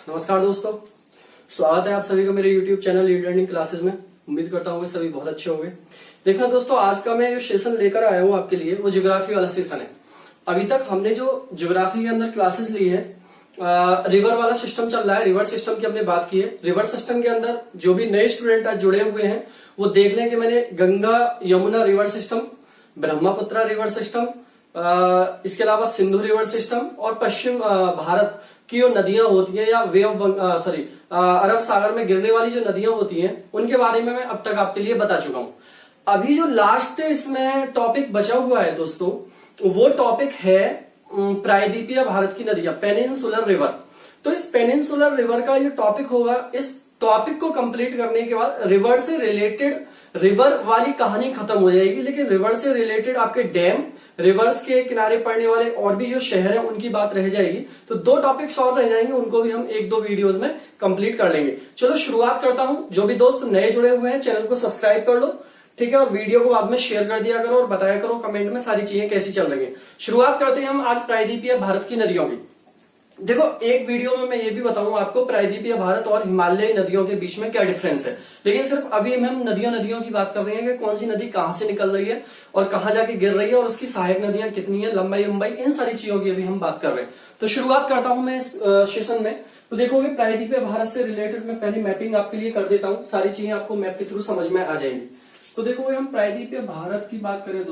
नमस्कार दोस्तों, स्वागत है आप सभी का मेरे YouTube channel lead learning classes में। उम्मीद करता हूँ सभी बहुत अच्छे होंगे। देखना दोस्तों, आज का मैं जो सेशन लेकर आया हूँ आपके लिए वो ज्योग्राफी वाला सेशन है। अभी तक हमने जो ज्योग्राफी के अंदर क्लासेस ली है, रिवर वाला सिस्टम चल रहा है। रिवर सिस्टम की हमने बात की है। रिवर सिस्टम के अंदर जो भी नए स्टूडेंट आज जुड़े हुए हैं वो देख लें कि मैंने Ganga Yamuna river system, Brahmaputra river system, इसके अलावा सिंधु रिवर सिस्टम और पश्चिम भारत की जो नदियां होती हैं या वे ऑफ अरब सागर में गिरने वाली जो नदियां होती हैं उनके बारे में मैं अब तक आपके लिए बता चुका हूं। अभी जो लास्ट इसमें टॉपिक बचा हुआ है दोस्तों, वो टॉपिक है प्रायद्वीपीय भारत की नदियां, पेनिनसुलर रिवर। तो इस पेनिनसुलर रिवर का जो टॉपिक होगा, इस टॉपिक को कंप्लीट करने के बाद रिवर से रिलेटेड रिवर वाली कहानी खत्म हो जाएगी, लेकिन रिवर से रिलेटेड आपके डैम, रिवर्स के किनारे पड़ने वाले और भी जो शहर है उनकी बात रह जाएगी। तो दो टॉपिक्स और रह जाएंगे, उनको भी हम एक दो वीडियोस में कंप्लीट कर लेंगे। चलो शुरुआत करता हूं। जो भी दोस्त नए जुड़े हुए हैं चैनल को सब्सक्राइब कर लो, ठीक है, और वीडियो को बाद में शेयर कर दिया करो और बताया करो कमेंट में सारी चीजें कैसी चल रही है। शुरुआत करते हैं हम आज प्रायद्वीपीय भारत की नदियों की। देखो, एक वीडियो में मैं ये भी बताऊंगा आपको प्रायद्वीपीय भारत और हिमालयी नदियों के बीच में क्या डिफरेंस है, लेकिन सिर्फ अभी हम नदियों की बात कर रहे हैं कि कौन सी नदी कहां से निकल रही है और कहां जाके गिर रही है और उसकी सहायक नदियां कितनी है, लंबाई, इन सारी चीजों की अभी हम बात कर रहे हैं। तो शुरुआत करता हूं मैं इस सेशन में। तो देखोगे, प्रायद्वीपीय भारत से रिलेटेड मैं पहले मैपिंग आपके लिए कर देता हूं, सारी चीजें आपको मैप के थ्रू समझ में आ जाएंगी। तो देखोगे, हम प्रायद्वीपीय भारत की बात करें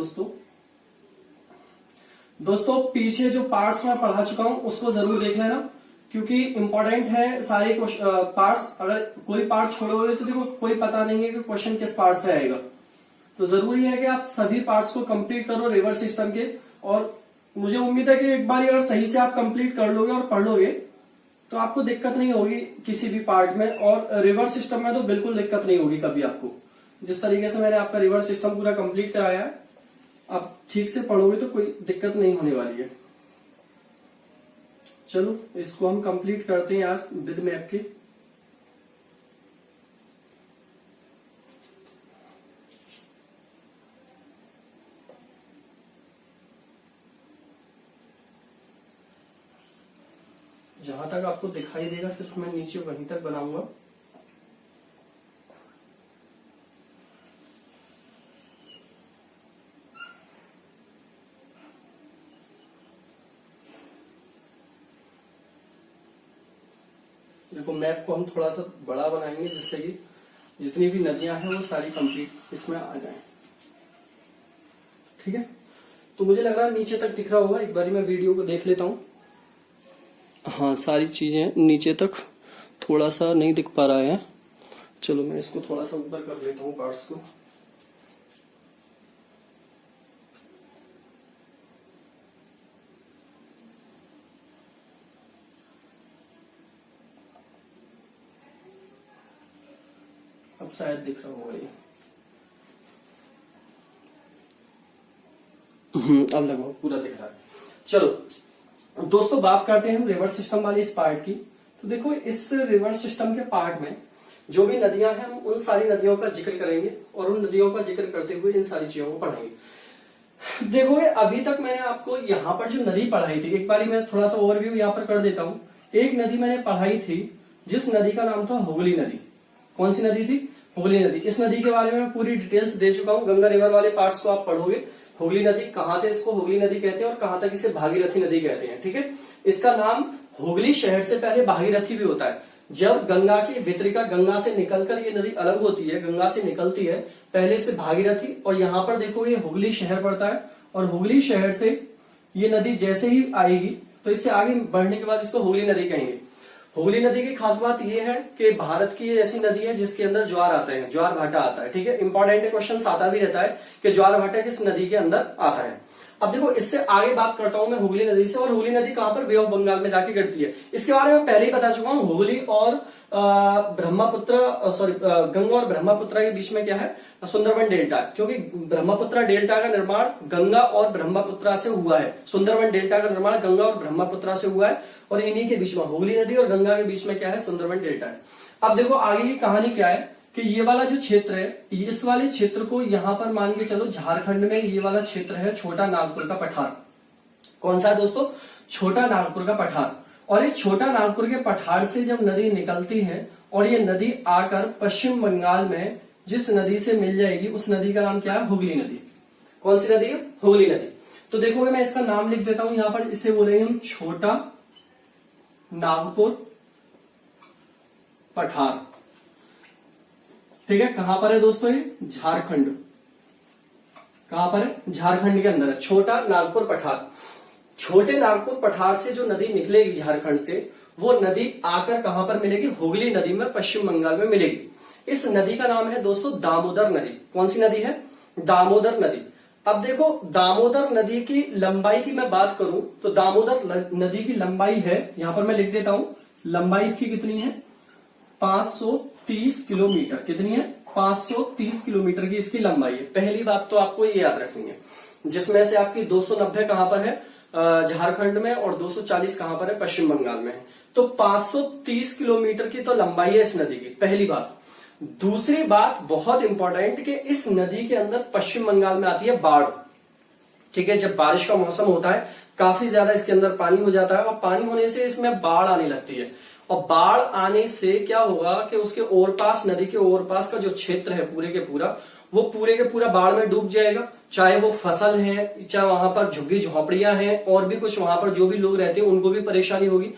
दोस्तों पीछे जो पार्ट्स में पढ़ा चुका हूं उसको जरूर देख लेना, क्योंकि इंपॉर्टेंट है सारे पार्ट्स। अगर कोई पार्ट छोड़ोगे तो देखो कोई पता नहीं है कि क्वेश्चन किस पार्ट से आएगा। तो जरूरी है कि आप सभी पार्ट्स को कंप्लीट करो रिवर सिस्टम के, और मुझे उम्मीद है कि एक बार अगर सही से आप कंप्लीट कर लोगे और पढ़ लोगे तो आपको दिक्कत नहीं होगी किसी भी पार्ट में, और रिवर सिस्टम में तो बिल्कुल दिक्कत नहीं होगी कभी आपको। जिस तरीके से मैंने आपका रिवर सिस्टम पूरा कंप्लीट कराया है, आप ठीक से पढ़ोगे तो कोई दिक्कत नहीं होने वाली है। चलो इसको हम कंप्लीट करते हैं आज विद मैप के। जहां तक आपको दिखाई देगा सिर्फ मैं नीचे वहीं तक बनाऊंगा। देखो, मैप को हम थोड़ा सा बड़ा बनाएंगे जिससे कि जितनी भी नदियां हैं वो सारी कंप्लीट इसमें आ जाएं। ठीक है, तो मुझे लग रहा है नीचे तक दिख रहा होगा। एक बार मैं वीडियो को देख लेता हूँ। हाँ, सारी चीजें नीचे तक थोड़ा सा नहीं दिख पा रहा है। चलो मैं इसको थोड़ा सा ऊपर कर लेता हूँ पार्ट्स को। अब शायद दिख रहा होगा ये। अब लगभग पूरा दिख रहा है। चलो दोस्तों, बात करते हैं हम रिवर सिस्टम वाली इस पार्ट की। तो देखो, इस रिवर सिस्टम के पार्ट में जो भी नदियां हैं हम उन सारी नदियों का जिक्र करेंगे और उन नदियों का जिक्र करते हुए इन सारी चीजों को पढ़ाएंगे। देखोगे, अभी तक मैंने आपको यहाँ पर जो नदी पढ़ाई थी, एक बार मैं थोड़ा सा ओवरव्यू यहाँ पर कर देता हूँ। एक नदी मैंने पढ़ाई थी जिस नदी का नाम था हुगली नदी। कौन सी नदी थी? हुगली नदी। इस नदी के बारे में मैं पूरी डिटेल्स दे चुका हूँ। गंगा रिवर वाले पार्ट्स को आप पढ़ोगे। हुगली नदी, कहां से इसको हुगली नदी कहते हैं और कहां तक इसे भागीरथी नदी कहते हैं। ठीक है, इसका नाम हुगली शहर से पहले भागीरथी भी होता है। जब गंगा की वितरिका गंगा से निकलकर ये नदी अलग होती है, गंगा से निकलती है, पहले से भागीरथी, और यहाँ पर देखो ये हुगली शहर पड़ता है, और हुगली शहर से ये नदी जैसे ही आएगी तो इससे आगे बढ़ने के बाद इसको हुगली नदी कहेंगे। हुगली नदी की खास बात यह है कि भारत की ऐसी नदी है जिसके अंदर ज्वार आते हैं, ज्वार भाटा आता है। ठीक है, इंपॉर्टेंट क्वेश्चन आता भी रहता है कि ज्वार भाटा किस नदी के अंदर आता है। अब देखो, इससे आगे बात करता हूं मैं हुगली नदी से, और हुगली नदी कहां पर? बे ऑफ बंगाल में जाके गिरती है। इसके बारे में पहले ही बता चुका हूं। हुगली और गंगा और ब्रह्मपुत्र के बीच में क्या है? सुंदरबन डेल्टा, क्योंकि ब्रह्मपुत्र डेल्टा का निर्माण गंगा और ब्रह्मपुत्र से हुआ है। सुंदरबन डेल्टा का निर्माण गंगा और ब्रह्मपुत्र से हुआ है, और इन्हीं के बीच में हुगली नदी और गंगा के बीच में क्या है? सुंदरबन डेल्टा है। अब देखो आगे की कहानी क्या है कि ये वाला जो क्षेत्र है, इस वाले क्षेत्र को यहाँ पर मान के चलो झारखंड में ये वाला क्षेत्र है छोटा नागपुर का पठार। कौन सा है दोस्तों? छोटा नागपुर का पठार। और इस छोटा नागपुर के पठार से जब नदी निकलती है और ये नदी आकर पश्चिम बंगाल में जिस नदी से मिल जाएगी उस नदी का नाम क्या है? हुगली नदी। कौन सी नदी है? हुगली नदी। तो देखोगे मैं इसका नाम लिख देता हूं यहां पर, इसे बोलेंगे हम छोटा नागपुर पठार। ठीक है, कहां पर है दोस्तों? ये झारखंड। कहां पर है? झारखंड के अंदर है छोटा नागपुर पठार। छोटे नागपुर पठार से जो नदी निकलेगी झारखंड से, वो नदी आकर कहां पर मिलेगी? हुगली नदी में पश्चिम बंगाल में मिलेगी। इस नदी का नाम है दोस्तों दामोदर नदी। कौन सी नदी है? दामोदर नदी। अब देखो, दामोदर नदी की लंबाई की मैं बात करूं तो दामोदर नदी की लंबाई है, यहां पर मैं लिख देता हूं, लंबाई इसकी कितनी है? 530 किलोमीटर। कितनी है? 530 किलोमीटर की इसकी लंबाई है। पहली बात तो आपको ये याद रखनी है, जिसमें से आपकी 290 कहां पर है? झारखंड में, और 240 कहां पर है? पश्चिम बंगाल में है। तो 530 किलोमीटर की तो लंबाई है इस नदी की, पहली बात। दूसरी बात बहुत इंपॉर्टेंट कि इस नदी के अंदर पश्चिम बंगाल में आती है बाढ़। ठीक है, जब बारिश का मौसम होता है काफी ज्यादा इसके अंदर पानी हो जाता है, और पानी होने से इसमें बाढ़ आने लगती है। और बाढ़ आने से क्या होगा कि उसके ओर पास, नदी के ओर पास का जो क्षेत्र है पूरे के पूरा, वो पूरे के पूरा बाढ़ में डूब जाएगा। चाहे वो फसल है, चाहे वहां पर झुग्गी झोपड़ियां हैं, और भी कुछ वहां पर जो भी लोग रहते हैं उनको भी परेशानी होगी।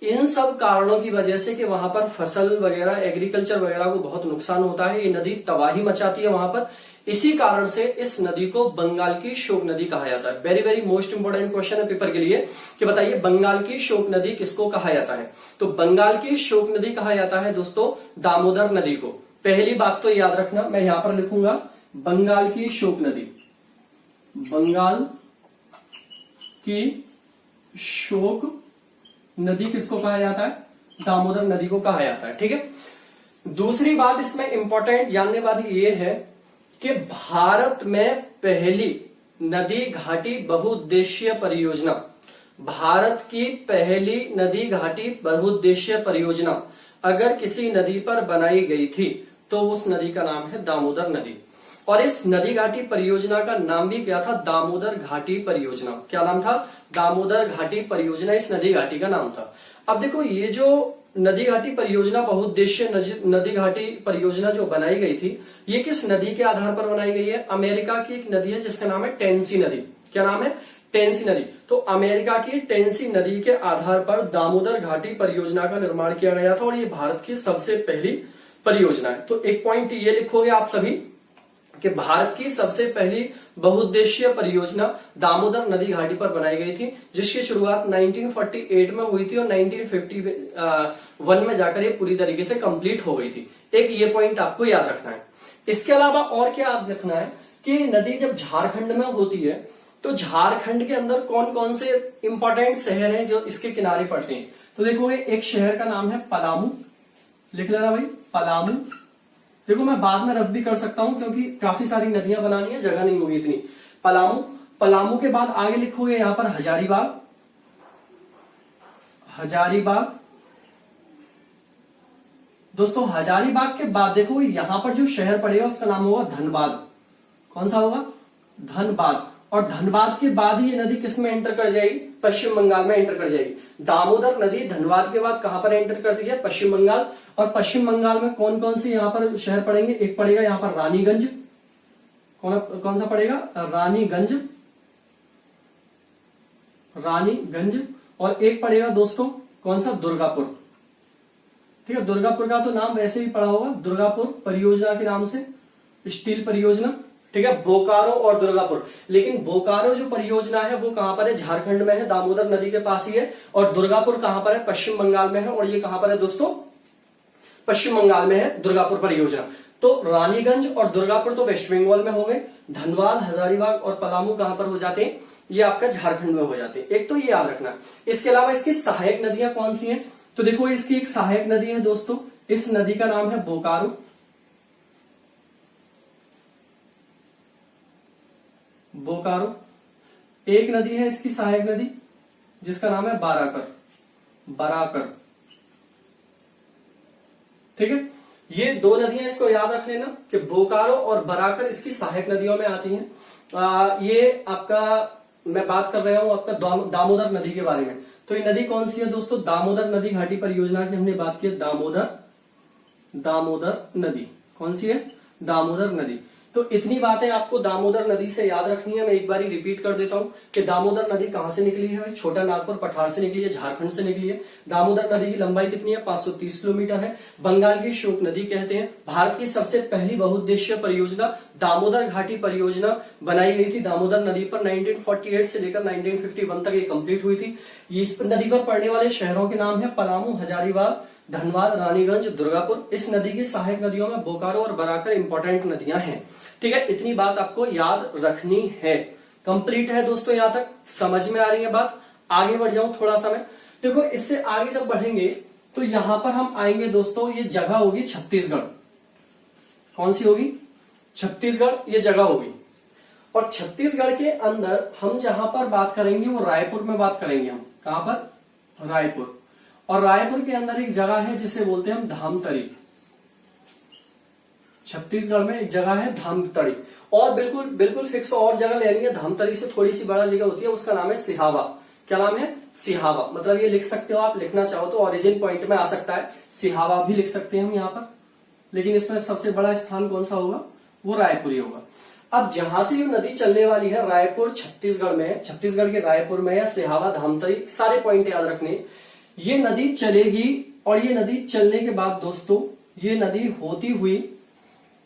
इन सब कारणों की वजह से कि वहां पर फसल वगैरह, एग्रीकल्चर वगैरह को बहुत नुकसान होता है। ये नदी तबाही मचाती है वहां पर। इसी कारण से इस नदी को बंगाल की शोक नदी कहा जाता है। Very very most important question है पेपर के लिए कि बताइए बंगाल की शोक नदी किसको कहा जाता है? तो बंगाल की शोक नदी कहा जाता है दोस्तों दामोदर नदी को। पहली बात तो याद रखना, मैं यहां पर लिखूंगा बंगाल की शोक नदी। बंगाल की शोक नदी किसको कहा जाता है? दामोदर नदी को कहा जाता है। ठीक है। दूसरी बात इसमें इंपॉर्टेंट जानने वाली ये है कि भारत में पहली नदी घाटी बहुउद्देशीय परियोजना, भारत की पहली नदी घाटी बहुउद्देशीय परियोजना अगर किसी नदी पर बनाई गई थी तो उस नदी का नाम है दामोदर नदी। और इस नदी घाटी परियोजना का नाम भी क्या था? दामोदर घाटी परियोजना। क्या नाम था? दामोदर घाटी परियोजना इस नदी घाटी का नाम था। अब देखो, ये जो नदी घाटी परियोजना, बहुउद्देशीय नदी घाटी परियोजना जो बनाई गई थी, ये किस नदी के आधार पर बनाई गई है? अमेरिका की एक नदी है जिसका नाम है टेनेसी नदी। क्या नाम है? टेनेसी नदी। तो अमेरिका की टेनेसी नदी के आधार पर दामोदर घाटी परियोजना का निर्माण किया गया था, और ये भारत की सबसे पहली परियोजना है। तो एक पॉइंट ये लिखोगे आप सभी कि भारत की सबसे पहली बहुउद्देशीय परियोजना दामोदर नदी घाटी पर बनाई गई थी, जिसकी शुरुआत 1948 में हुई थी और 1951 में जाकर ये पूरी तरीके से कंप्लीट हो गई थी। एक ये पॉइंट आपको याद रखना है। इसके अलावा और क्या याद रखना है कि नदी जब झारखंड में होती है तो झारखंड के अंदर कौन कौन से इंपॉर्टेंट शहर हैं जो इसके किनारे पड़ते हैं? तो देखोगे, एक शहर का नाम है पलामू। लिख लेना भाई, पलामू। देखो, मैं बाद में रफ भी कर सकता हूं क्योंकि काफी सारी नदियां बनानी है, जगह नहीं होगी इतनी। पलामू। पलामू के बाद आगे लिखोगे यहां पर हजारीबाग। हजारीबाग दोस्तों, हजारीबाग के बाद देखो यहां पर जो शहर पड़ेगा उसका नाम होगा धनबाद। कौन सा होगा? धनबाद। और धनबाद के बाद ही ये नदी किस में एंटर कर जाएगी? पश्चिम बंगाल में एंटर कर जाएगी। दामोदर नदी धनबाद के बाद कहां पर एंटर करती है? पश्चिम बंगाल। और पश्चिम बंगाल में कौन कौन से यहां पर शहर पड़ेंगे? एक पड़ेगा यहां पर रानीगंज। कौन सा पड़ेगा? रानीगंज। रानीगंज। और एक पड़ेगा दोस्तों कौन सा? दुर्गापुर। ठीक है, दुर्गापुर का तो नाम वैसे भी पड़ा होगा, दुर्गापुर परियोजना के नाम से, स्टील परियोजना। ठीक है, बोकारो और दुर्गापुर। लेकिन बोकारो जो परियोजना है वो कहां पर है? झारखंड में है, दामोदर नदी के पास ही है। और दुर्गापुर कहां पर है? पश्चिम बंगाल में है। और ये कहां पर है दोस्तों? पश्चिम बंगाल में है दुर्गापुर परियोजना। तो रानीगंज और दुर्गापुर तो वेस्ट बंगाल में हो गए। धनबाद, हजारीबाग और पलामू कहां पर हो जाते हैं? ये आपका झारखंड में हो जाते हैं। एक तो ये याद रखना। इसके अलावा इसकी सहायक नदियां कौन सी हैं? तो देखो, इसकी एक सहायक नदी है दोस्तों, इस नदी का नाम है बोकारो। बोकारो। एक नदी है इसकी सहायक नदी जिसका नाम है बाराकर। बराकर। ठीक है, ये दो नदियां इसको याद रख लेना कि बोकारो और बराकर इसकी सहायक नदियों में आती हैं। ये आपका, मैं बात कर रहा हूं आपका दामोदर नदी के बारे में। तो ये नदी कौन सी है दोस्तों? दामोदर नदी घाटी परियोजना की हमने बात की, दामोदर नदी। कौन सी है? दामोदर नदी। तो इतनी बातें आपको दामोदर नदी से याद रखनी है। मैं एक बारी रिपीट कर देता हूं कि दामोदर नदी कहां से निकली है? छोटा नागपुर पठार से निकली है, झारखंड से निकली है। दामोदर नदी की लंबाई कितनी है? 530 किलोमीटर है। बंगाल की शोक नदी कहते हैं। भारत की सबसे पहली बहुउद्देशीय परियोजना दामोदर घाटी परियोजना बनाई गई थी दामोदर नदी पर। 1948 से लेकर 1951 तक ये कंप्लीट हुई थी। इस नदी पर पड़ने वाले शहरों के नाम है पलामू, हजारीबाग, धनबाद, रानीगंज, दुर्गापुर। इस नदी की सहायक नदियों में बोकारो और बराकर इंपॉर्टेंट नदियां हैं। ठीक है, इतनी बात आपको याद रखनी है। कंप्लीट है दोस्तों, यहां तक समझ में आ रही है बात? आगे बढ़ जाऊं थोड़ा सा मैं। देखो, इससे आगे जब बढ़ेंगे तो यहां पर हम आएंगे दोस्तों, ये जगह होगी छत्तीसगढ़। कौन सी होगी? छत्तीसगढ़, ये जगह होगी। और छत्तीसगढ़ के अंदर हम जहां पर बात करेंगे वो रायपुर में बात करेंगे हम। कहां पर? रायपुर। और रायपुर के अंदर एक जगह है जिसे बोलते हैं हम धामतरी। छत्तीसगढ़ में एक जगह है धामतरी। और बिल्कुल बिल्कुल फिक्स और जगह लेनी है, धामतरी से थोड़ी सी बड़ा जगह होती है, उसका नाम है सिहावा। क्या नाम है? सिहावा। मतलब ये लिख सकते हो आप, लिखना चाहो तो ओरिजिन पॉइंट में आ सकता है, सिहावा भी लिख सकते हैं हम यहाँ पर। लेकिन इसमें सबसे बड़ा स्थान कौन सा होगा? वो रायपुर ही होगा। अब जहां से ये नदी चलने वाली है, रायपुर छत्तीसगढ़ में, छत्तीसगढ़ के रायपुर में या सिहावा, धामतरी, सारे पॉइंट याद रखने। ये नदी चलेगी और ये नदी चलने के बाद दोस्तों, ये नदी होती हुई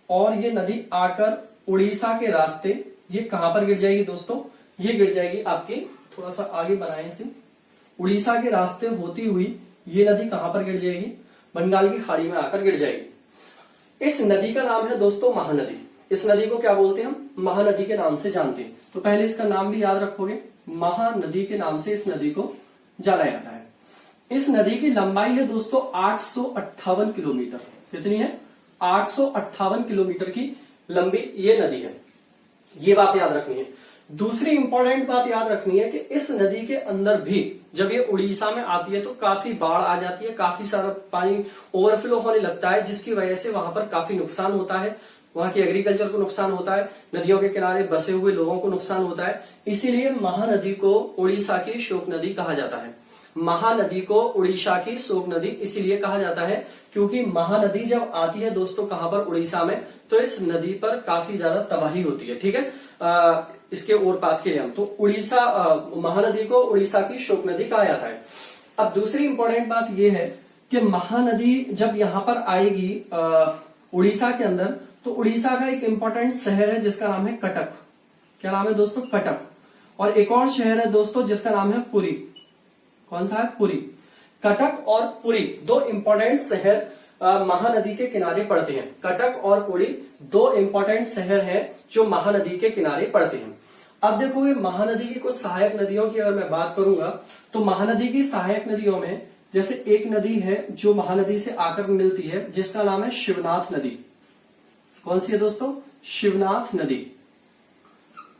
और ये नदी आकर उड़ीसा के रास्ते, ये कहां पर गिर जाएगी दोस्तों? ये गिर जाएगी आपके, थोड़ा सा आगे बनाए इसे, उड़ीसा के रास्ते होती हुई ये नदी कहां पर गिर जाएगी? बंगाल की खाड़ी में आकर गिर जाएगी। इस नदी का नाम है दोस्तों महानदी। इस नदी को क्या बोलते हैं हम? महानदी के नाम से जानते हैं। तो पहले इसका नाम भी याद रखोगे, महानदी के नाम से इस नदी को जाना जाता है। इस नदी की लंबाई है दोस्तों 858 किलोमीटर। कितनी है? 858 किलोमीटर की लंबी ये नदी है। ये बात याद रखनी है। दूसरी इंपॉर्टेंट बात याद रखनी है कि इस नदी के अंदर भी जब ये उड़ीसा में आती है तो काफी बाढ़ आ जाती है, काफी सारा पानी ओवरफ्लो होने लगता है, जिसकी वजह से वहां पर काफी नुकसान होता है। वहां की एग्रीकल्चर को नुकसान होता है, नदियों के किनारे बसे हुए लोगों को नुकसान होता है। इसीलिए महानदी को उड़ीसा की शोक नदी कहा जाता है। महानदी को उड़ीसा की शोक नदी इसीलिए कहा जाता है क्योंकि महानदी जब आती है दोस्तों कहां पर? उड़ीसा में, तो इस नदी पर काफी ज्यादा तबाही होती है। ठीक है, इसके और पास के हम तो उड़ीसा, महानदी को उड़ीसा की शोक नदी कहा जाता है। अब दूसरी इंपॉर्टेंट बात यह है कि महानदी जब यहां पर आएगी उड़ीसा के अंदर, तो उड़ीसा का एक इंपॉर्टेंट शहर है जिसका नाम है कटक। क्या नाम है दोस्तों? कटक। और एक और शहर है दोस्तों जिसका नाम है पुरी। कौन सा है? पुरी। कटक और पुरी दो इंपॉर्टेंट शहर महानदी के किनारे पड़ते हैं। कटक और पुरी दो इंपॉर्टेंट शहर हैं जो महानदी के किनारे पड़ते हैं। अब देखोगे महानदी की कुछ सहायक नदियों की अगर मैं बात करूंगा तो महानदी की सहायक नदियों में जैसे एक नदी है जो महानदी से आकर मिलती है जिसका नाम है शिवनाथ नदी। कौन सी है दोस्तों? शिवनाथ नदी।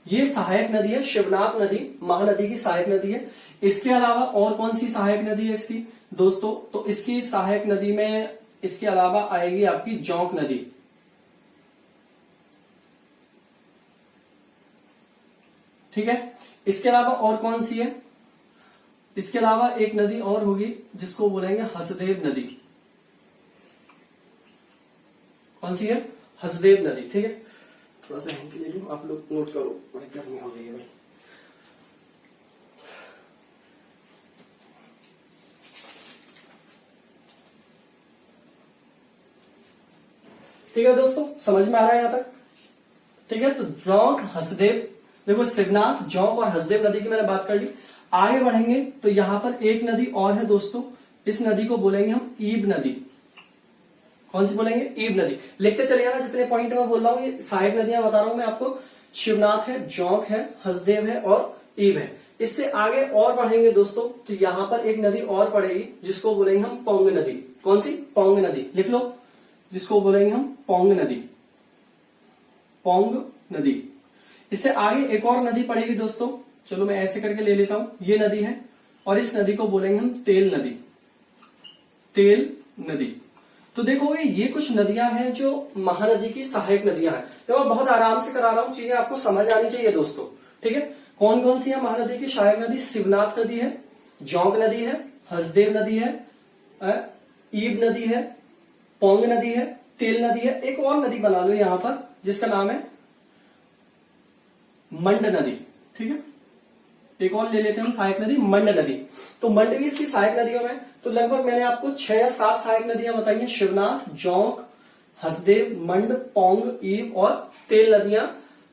ये सहायक नदी है, शिवनाथ नदी महानदी की सहायक नदी है। इसके अलावा और कौन सी सहायक नदी है इसकी दोस्तों? तो इसकी सहायक नदी में इसके अलावा आएगी आपकी जोंक नदी। ठीक है, इसके अलावा और कौन सी है? इसके अलावा एक नदी और होगी जिसको बोलेंगे हसदेव नदी। कौन सी है? हसदेव नदी। ठीक है, थोड़ा सा हैंकी ले लूं, आप लोग नोट करो, बड़ी गर्मी हो गई है भाई। ठीक है दोस्तों, समझ में आ रहा है यहां तक? ठीक है, तो जोंक, हसदेव, देखो शिवनाथ, जोंक और हसदेव नदी की मैंने बात कर ली। आगे बढ़ेंगे तो यहां पर एक नदी और है दोस्तों, इस नदी को बोलेंगे हम ईब नदी। कौन सी बोलेंगे? ईब नदी। लिखते चलिए ना, जितने पॉइंट मैं बोल रहा हूं ये सहायक नदियां बता रहा हूं मैं आपको। शिवनाथ है, जोंक है, हसदेव है और ईब है। इससे आगे और बढ़ेंगे दोस्तों तो यहां पर एक नदी और पड़ेगी जिसको बोलेंगे हम पोंग नदी। कौन सी? पोंग नदी। लिख लो, जिसको बोलेंगे हम पोंग नदी। पोंग नदी। इससे आगे एक और नदी पड़ेगी दोस्तों, चलो मैं ऐसे करके ले लेता हूं, ये नदी है और इस नदी को बोलेंगे हम तेल नदी। तेल नदी। तो देखोगे ये कुछ नदियां हैं जो महानदी की सहायक नदियां हैं। तो मैं बहुत आराम से करा रहा हूं, चीजें आपको समझ आनी चाहिए दोस्तों। ठीक है, कौन कौन सी है महानदी की सहायक नदी? शिवनाथ नदी है, जोंक नदी है, हसदेव नदी है, ईब नदी है, पोंग नदी है, तेल नदी है। एक और नदी बना लो यहां पर जिसका नाम है मंड नदी। ठीक है, एक और ले लेते हैं हम सहायक नदी, मंड नदी। तो मंड भी इसकी सहायक नदियों में। तो लगभग मैंने आपको 6 या 7 सहायक नदियां बताई हैं, शिवनाथ, जोंक, हसदेव, मंड, पोंग, ईब और तेल नदियां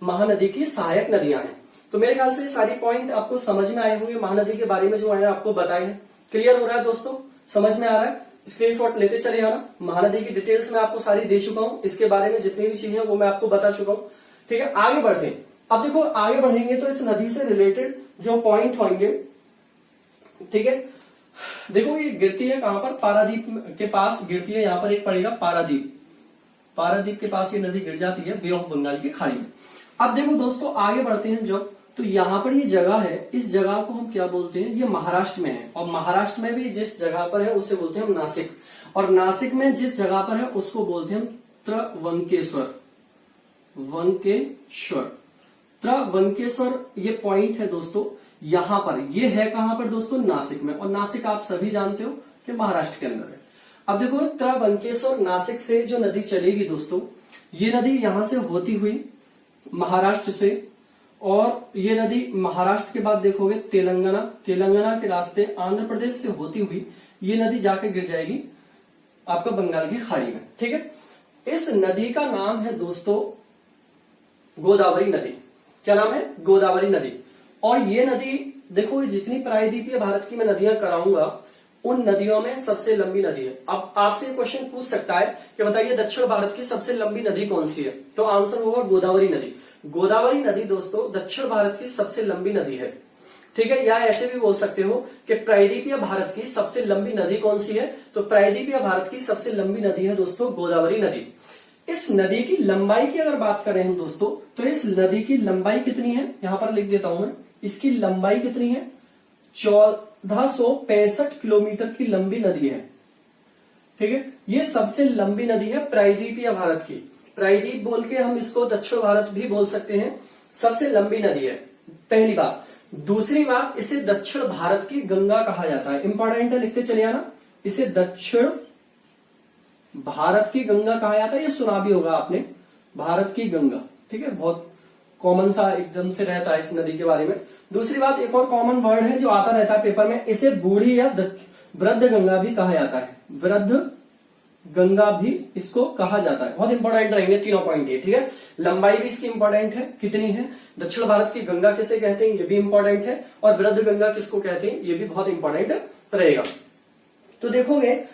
महानदी की सहायक नदियां हैं। तो मेरे ख्याल से सारी पॉइंट आपको समझ में आए होंगे महानदी के बारे में जो मैंने आपको बताए हैं। क्लियर हो रहा है दोस्तों, समझ में आ रहा है? स्क्रीनशॉट लेते चले आना। महानदी की डिटेल्स में आपको सारी दे चुका हूं, इसके बारे में जितनी भी चीजें वो मैं आपको बता चुका हूं। ठीक है, आगे बढ़ते हैं। अब देखो आगे बढ़ेंगे तो इस नदी से रिलेटेड जो पॉइंट होंगे, ठीक है, देखो ये गिरती है कहां पर, पारादीप के पास गिरती है। यहां पर एक पड़ेगा पारादीप, पारादीप के पास ये नदी गिर जाती है बे ऑफ बंगाल की खाड़ी में। अब देखो दोस्तों आगे बढ़ते हैं जब, तो यहां पर ये जगह है, इस जगह को हम क्या बोलते हैं, ये महाराष्ट्र में है। और महाराष्ट्र में भी जिस जगह पर है उसे बोलते हैं हम नासिक, और नासिक में जिस जगह पर है उसको बोलते हैं हम त्रवंकेश्वर। वंकेश्वर, त्रवंकेश्वर ये पॉइंट है दोस्तों यहां पर। ये है कहां पर दोस्तों, नासिक में। और नासिक आप सभी जानते हो कि महाराष्ट्र के अंदर है। अब देखो त्रवंकेश्वर नासिक से जो नदी चलेगी दोस्तों, ये नदी यहां से होती हुई महाराष्ट्र से, और ये नदी महाराष्ट्र के बाद देखोगे तेलंगाना, तेलंगाना के रास्ते आंध्र प्रदेश से होती हुई ये नदी जाके गिर जाएगी आपका बंगाल की खाड़ी में। ठीक है, इस नदी का नाम है दोस्तों गोदावरी नदी। क्या नाम है, गोदावरी नदी। और ये नदी देखो जितनी प्रायद्वीपीय भारत की मैं नदियां कराऊंगा उन नदियों में सबसे लंबी नदी है। अब आपसे क्वेश्चन पूछ सकता है कि बताइए दक्षिण भारत की सबसे लंबी नदी कौन सी है, तो आंसर होगा गोदावरी नदी। गोदावरी नदी दोस्तों दक्षिण भारत की सबसे लंबी नदी है। ठीक है, या ऐसे भी बोल सकते हो कि प्रायद्वीपीय भारत की सबसे लंबी नदी कौन सी है, तो प्रायद्वीपीय भारत की सबसे लंबी नदी है दोस्तों गोदावरी नदी। इस नदी की लंबाई की अगर बात करें हम दोस्तों, तो इस नदी की लंबाई कितनी है, यहां पर लिख देता हूं मैं, इसकी लंबाई कितनी है, 1465 किलोमीटर की लंबी नदी है। ठीक है, ये सबसे लंबी नदी है प्रायद्वीपीय भारत की। प्रायद्वीप बोल के हम इसको दक्षिण भारत भी बोल सकते हैं, सबसे लंबी नदी है, पहली बात। दूसरी बात, इसे दक्षिण भारत की गंगा कहा जाता है। इंपॉर्टेंट है, लिखते चले आना, इसे दक्षिण भारत की गंगा कहा जाता है। ये सुना भी होगा आपने, भारत की गंगा। ठीक है, बहुत कॉमन सा एकदम से रहता है इस नदी के बारे में। दूसरी बात, एक और कॉमन वर्ड है जो आता रहता है पेपर में, इसे बूढ़ी या वृद्ध गंगा भी कहा जाता है। वृद्ध गंगा भी इसको कहा जाता है। बहुत इंपॉर्टेंट रहेंगे तीनों पॉइंट ये। ठीक है, लंबाई भी इसकी इंपॉर्टेंट है, कितनी है, दक्षिण भारत की गंगा किसे कहते हैं ये भी इंपॉर्टेंट है, और वृद्ध गंगा किसको कहते हैं ये भी बहुत इंपॉर्टेंट रहेगा। तो देखोगे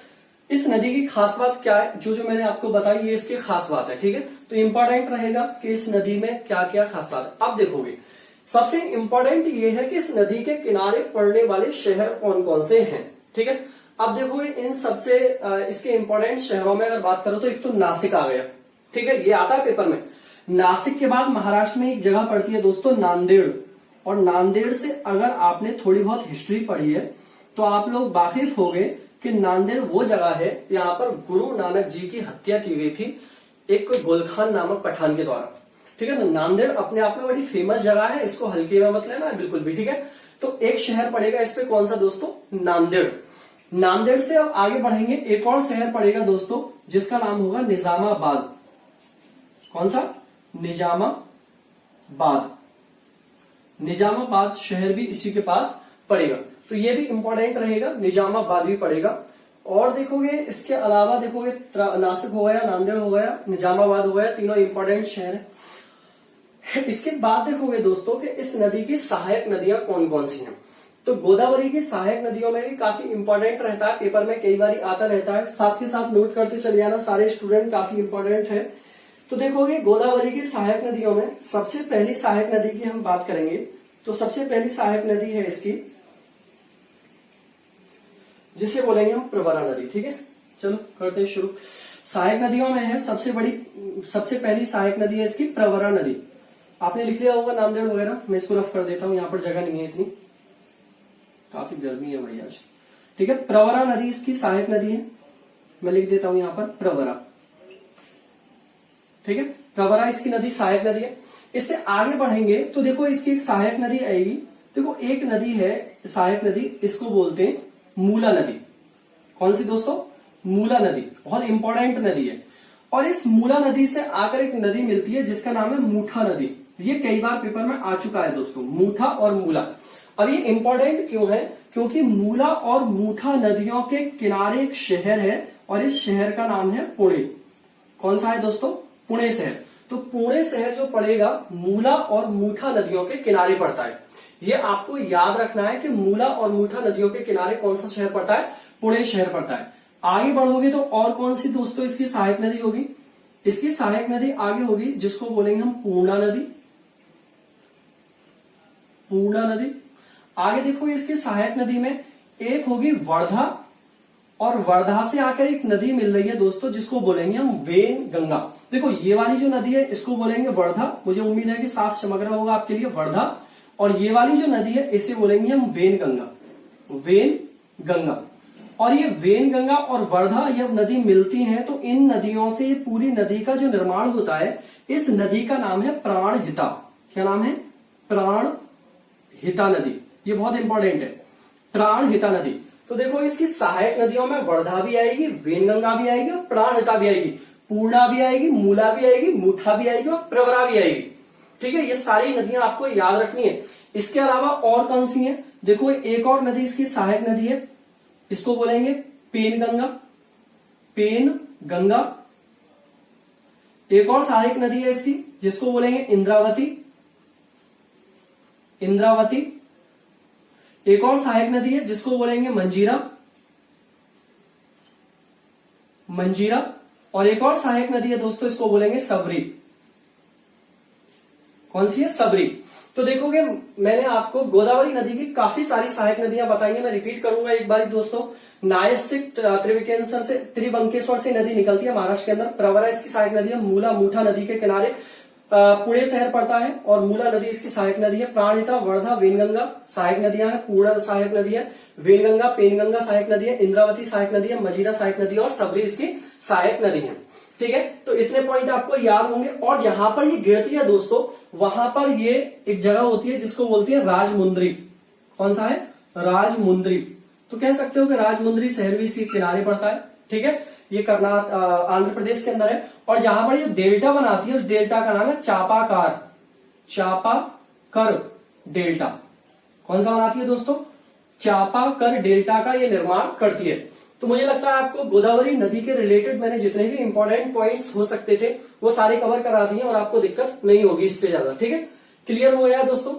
इस नदी की खास बात क्या है, जो मैंने आपको बताई ये इसकी खास बात है। ठीक है, तो इंपॉर्टेंट रहेगा कि इस नदी में क्या क्या खास बात है। अब देखोगे सबसे इंपॉर्टेंट ये है कि इस नदी के किनारे पड़ने वाले शहर कौन कौन से हैं। ठीक है, अब देखो इन सबसे इसके इंपॉर्टेंट शहरों में अगर बात करो तो एक तो नासिक आ गया। ठीक है, ये आता है पेपर में। नासिक के बाद महाराष्ट्र में एक जगह पड़ती है दोस्तों नांदेड़, और नांदेड़ से अगर आपने थोड़ी बहुत हिस्ट्री पढ़ी है तो आप लोग वाकिफ हो गए कि नांदेड़ वो जगह है यहाँ पर गुरु नानक जी की हत्या की गई थी एक गुलखान नामक पठान के द्वारा। ठीक है, तो नांदेड़ अपने आप में बड़ी फेमस जगह है, इसको हल्के में मत लेना बिल्कुल भी। ठीक है, तो एक शहर पड़ेगा इस पे, कौन सा दोस्तों, नांदेड़। नांदेड़ से अब आगे बढ़ेंगे, एक और शहर पड़ेगा दोस्तों जिसका नाम होगा निजामाबाद। कौन सा, निजामाबाद। निजामाबाद शहर भी इसी के पास पड़ेगा, तो ये भी इंपॉर्टेंट रहेगा, निजामाबाद भी पड़ेगा। और देखोगे इसके अलावा देखोगे नासिक हो गया, नांदेड़ हो गया, निजामाबाद हो गया, तीनों इंपॉर्टेंट शहर है। इसके बाद देखोगे दोस्तों कि इस नदी की सहायक नदियां कौन कौन सी हैं। तो गोदावरी की सहायक नदियों में भी काफी इंपॉर्टेंट रहता है, पेपर में कई बार आता रहता है, साथ के साथ नोट करते चले जाना सारे स्टूडेंट, काफी इंपॉर्टेंट है। तो देखोगे गोदावरी की सहायक नदियों में सबसे पहली सहायक नदी की हम बात करेंगे, तो सबसे पहली सहायक नदी है इसकी जिसे बोलेंगे हम प्रवरा नदी। ठीक है, चलो करते हैं शुरू। सहायक नदियों में है सबसे पहली सहायक नदी है इसकी प्रवरा नदी। आपने लिख लिया होगा नांदेड़ वगैरह, मैं इसको रफ कर देता हूं, यहाँ पर जगह नहीं है इतनी, काफी गर्मी है भाई आज। ठीक है, प्रवरा नदी इसकी सहायक नदी है, मैं लिख देता हूं यहाँ पर प्रवरा। ठीक है, प्रवरा इसकी नदी सहायक नदी है। इससे आगे बढ़ेंगे तो देखो इसकी एक सहायक नदी आएगी देखो एक नदी है सहायक नदी, इसको बोलते हैं मूला नदी। कौन सी दोस्तों? मूला नदी, बहुत इंपॉर्टेंट नदी है। और इस मूला नदी से आकर एक नदी मिलती है जिसका नाम है मूठा नदी। ये कई बार पेपर में आ चुका है दोस्तों, मूठा और मूला। अब ये इंपॉर्टेंट क्यों है? क्योंकि मूला और मूठा नदियों के किनारे एक शहर है और इस शहर का नाम है पुणे। कौन सा है दोस्तों? पुणे शहर। तो पुणे शहर जो पड़ेगा मूला और मूठा नदियों के किनारे पड़ता है। ये आपको याद रखना है कि मूला और मूठा नदियों के किनारे कौन सा शहर पड़ता है? पुणे शहर पड़ता है। आगे बढ़ोगे तो और कौन सी दोस्तों इसकी सहायक नदी होगी? इसकी सहायक नदी आगे होगी जिसको बोलेंगे हम पूर्णा नदी। पूर्णा नदी। आगे देखोगे इसकी सहायक नदी में एक होगी वर्धा, और वर्धा से आकर एक नदी मिल रही है दोस्तों जिसको बोलेंगे हम वेन गंगा। देखो ये वाली जो नदी है इसको बोलेंगे वर्धा, मुझे उम्मीद है कि साफ चमक रहा होगा आपके लिए वर्धा। और ये वाली जो नदी है इसे बोलेंगे हम वेन गंगा। वेन गंगा। और ये वेन गंगा और वर्धा ये नदी मिलती हैं तो इन नदियों से ये पूरी नदी का जो निर्माण होता है, इस नदी का नाम है प्राणहिता। क्या नाम है? प्राणहिता नदी। ये बहुत इंपॉर्टेंट है, प्राणहिता नदी। तो देखो इसकी सहायक नदियों में वर्धा भी आएगी, वेनगंगा भी आएगी और प्राणहिता भी आएगी। पूर्णा भी आएगी, मूला भी आएगी, मूठा भी आएगी और प्रवरा भी आएगी। ठीक है, ये सारी नदियां आपको याद रखनी है। इसके अलावा और कौन सी है? देखो एक और नदी इसकी सहायक नदी है, इसको बोलेंगे पेनगंगा। पेनगंगा। एक और सहायक नदी है इसकी जिसको बोलेंगे इंद्रावती। इंद्रावती। एक और सहायक नदी है जिसको बोलेंगे मंजीरा। मंजीरा। और एक और सहायक नदी है दोस्तों, इसको बोलेंगे सबरी। कौन सी है? सबरी। तो देखोगे मैंने आपको गोदावरी नदी की काफी सारी सहायक नदियां बताई है। मैं रिपीट करूंगा एक बार दोस्तों। नासिक त्रिविकेश्वर से, त्रिबंकेश्वर से नदी निकलती है महाराष्ट्र के अंदर। प्रवरा इसकी सहायक नदी है। मूला मूठा नदी के किनारे पुणे शहर पड़ता है और मूला नदी इसकी सहायक नदी है। प्राणहिता, वर्धा, वेनगंगा सहायक नदियां हैं। पूर्णा सहायक नदी है। वेनगंगा, पेनगंगा सहायक नदी है। इंद्रावती सहायक नदी है। मजीरा सहायक नदी है और सबरी इसकी सहायक नदी है। ठीक है, तो इतने पॉइंट आपको याद होंगे। और जहां पर ये गिरती है दोस्तों, वहां पर ये एक जगह होती है जिसको बोलती है राजमुंद्री। कौन सा है? राजमुंद्री। तो कह सकते हो कि राजमुंद्री शहर भी इसी किनारे पड़ता है। ठीक है, ये कर्नाटक आंध्र प्रदेश के अंदर है। और जहां पर ये डेल्टा बनाती है उस डेल्टा का नाम है चापाकार। चापाकर डेल्टा। कौन सा बनाती है दोस्तों? चापाकर डेल्टा का ये निर्माण करती है। तो मुझे लगता है आपको गोदावरी नदी के रिलेटेड मैंने जितने भी इंपॉर्टेंट पॉइंट्स हो सकते थे वो सारे कवर करा दिए और आपको दिक्कत नहीं होगी इससे ज्यादा। ठीक है, क्लियर हो गया दोस्तों?